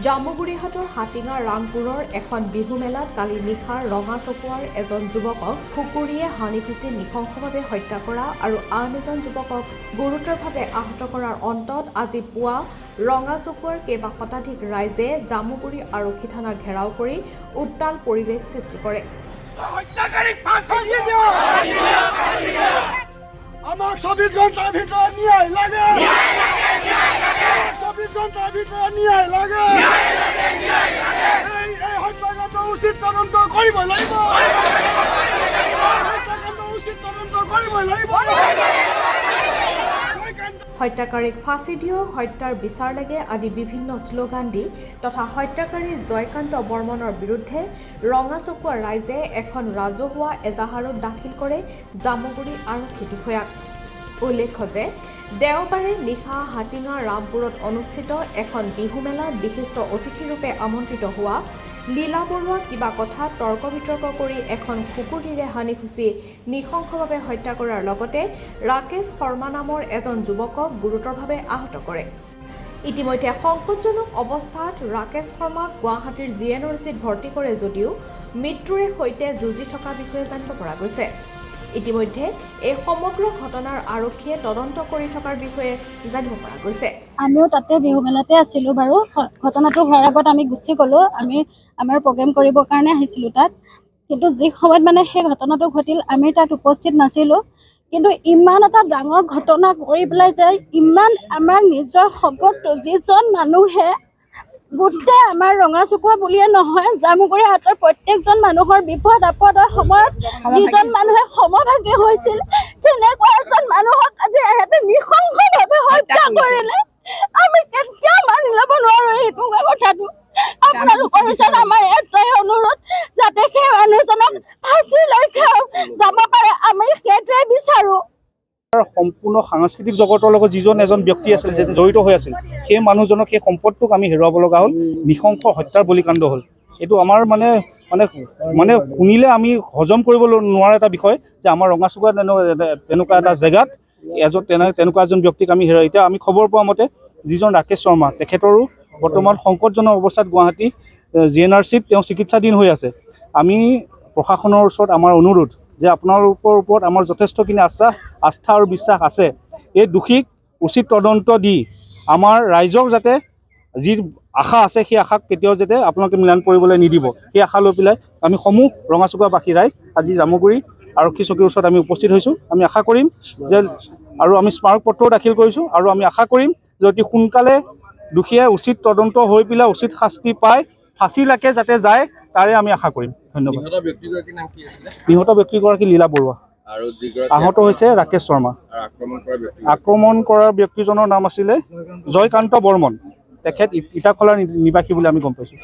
জামুগুৰিহাটৰ হাটিঙা ৰামপুৰৰ এখন বিহু মেলাত কালি নিশা ৰঙা চকুৱাৰ এজন যুৱকক কুকুৰীয়ে হানি খুচি নৃশংসভাৱে হত্যা কৰা আৰু আন এজন যুৱকক গুৰুতৰভাৱে আহত কৰাৰ অন্তত আজি পুৱা ৰঙা চকুৱাৰ কেইবা শতাধিক ৰাইজে জামুগুৰি আৰক্ষী থানা ঘেৰাও কৰি উত্তাল পৰিৱেশ সৃষ্টি কৰে। আমাৰ 24 ঘন্টাৰ ভিতৰে নিয়ে লাগে 24 ঘন্টাৰ ভিতৰে নিয়ে লাগে এই হত্যাকাণ্ড উচিত তদন্ত কৰিব লাগিব হত্যাকাৰীক ফাঁচি দিয়ক, হত্যাৰ বিচাৰ লাগে আদি বিভিন্ন শ্লোগান দি তথা হত্যাকাৰী জয়কান্ত বৰ্মনৰ বিৰুদ্ধে ৰঙা চকুৱা ৰাইজে এখন ৰাজহুৱা এজাহাৰত দাখিল কৰে জামুগুৰি আৰক্ষী বিষয়াক। উল্লেখ্য যে দেওবাৰে নিশা হাটিঙা ৰামপুৰত অনুষ্ঠিত এখন বিহু মেলাত বিশিষ্ট অতিথিৰূপে আমন্ত্ৰিত হোৱা লীলা বৰুৱাক কিবা কথা তৰ্ক বিতৰ্ক কৰি এখন কুকুৰীৰে হানি খুচি নৃশংসভাৱে হত্যা কৰাৰ লগতে ৰাকেশ শৰ্মা নামৰ এজন যুৱকক গুৰুতৰভাৱে আহত কৰে। ইতিমধ্যে সংকটজনক অৱস্থাত ৰাকেশ শৰ্মাক গুৱাহাটীৰ GNRCত ভৰ্তি কৰে যদিও মৃত্যুৰে সৈতে যুঁজি থকা বিষয়ে জানিব পৰা গৈছে। ইতিমধ্যে এই সমগ্ৰ ঘটনাৰ আৰক্ষীয়ে তদন্ত কৰি থকাৰ বিষয়ে জানিব পৰা গৈছে। আমিও তাতে বিহু মেলাতে আছিলোঁ বাৰু। ঘটনাটো হোৱাৰ আগত আমি গুচি গ'লোঁ। আমি আমাৰ প্ৰগ্ৰেম কৰিবৰ কাৰণে আহিছিলোঁ তাত। কিন্তু যি সময়ত মানে সেই ঘটনাটো ঘটিল আমি তাত উপস্থিত নাছিলোঁ। কিন্তু ইমান এটা ডাঙৰ ঘটনা কৰি পেলাই যে ইমান আমাৰ নিজৰ সম্পদটো যিজন মানুহে গোটেই আমাৰ ৰঙা চকুৱা বুলিয়ে নহয় জামুগুৰি হাটৰ প্ৰত্যেকজন মানুহৰ বিপদ আপদৰ সময়ত যিজন মানুহে সমভাগী হৈছিল তেনেকুৱা এজন মানুহক আজি এহেঁতে নৃশংসভাৱে হত্যা কৰিলে। আমি কেতিয়াও মানি ল'ব নোৱাৰোঁ সেইটো কথাটো। আপোনালোকৰ ওচৰত আমাৰ এটাই অনুৰোধ যাতে সেই মানুহজনক ফাঁচিলৈকে যাব পাৰে, আমি সেইটোৱে বিচাৰোঁ। সম্পূৰ্ণ সাংস্কৃতিক জগতৰ লগত যিজন এজন ব্যক্তি আছিল যে জড়িত হৈ আছিল সেই মানুহজনক সেই সম্পদটোক আমি হেৰুৱাব লগা হ'ল, নৃশংস হত্যাৰ বলিকাণ্ড হ'ল। এইটো আমাৰ মানে শুনিলে আমি হজম কৰিব নোৱাৰা এটা বিষয় যে আমাৰ ৰঙা চকুৱা তেনেকুৱা এটা জেগাত তেনেকুৱা এজন ব্যক্তিক আমি হেৰুৱাই। এতিয়া আমি খবৰ পোৱা মতে যিজন ৰাকেশ শৰ্মা তেখেতৰো বৰ্তমান সংকটজনক অৱস্থাত গুৱাহাটী GNRCত তেওঁ চিকিৎসাধীন হৈ আছে। আমি প্ৰশাসনৰ ওচৰত আমাৰ অনুৰোধ যে আপোনালোকৰ ওপৰত আমাৰ যথেষ্টখিনি আস্থা আৰু বিশ্বাস আছে। এই দোষীক উচিত তদন্ত দি আমাৰ ৰাইজক যাতে যি আশা আছে সেই আশাক কেতিয়াও যাতে আপোনালোকে মিলান কৰিবলৈ নিদিব, সেই আশা লৈ পেলাই আমি সমূহ ৰঙা চকুৱাবাসী ৰাইজ আজি জামুগুৰি আৰক্ষী চকীৰ ওচৰত আমি উপস্থিত হৈছোঁ। আমি আশা কৰিম যে আৰু আমি স্মাৰক পত্ৰও দাখিল কৰিছোঁ আৰু আমি আশা কৰিম যে অতি সোনকালে দোষীয়ে উচিত তদন্ত হৈ পেলাই উচিত শাস্তি পাই ফাঁচিলৈকে যাতে যায় তাৰে আমি আশা কৰিম। ধন্যবাদ। নিহত ব্যক্তিগৰাকী লীলা বৰুৱা, আহত হৈছে ৰাকেশ শৰ্মা। আক্ৰমণ কৰা ব্যক্তিজনৰ নাম আছিলে জয়কান্ত বৰ্মন। তেখেত ইটাখলাৰ নিবাসী বুলি আমি গম পাইছোঁ।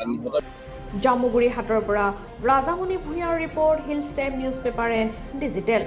জামুগুৰি হাটৰ পৰা ৰাজামণি ভূঞাৰ report, hills time news paper and digital.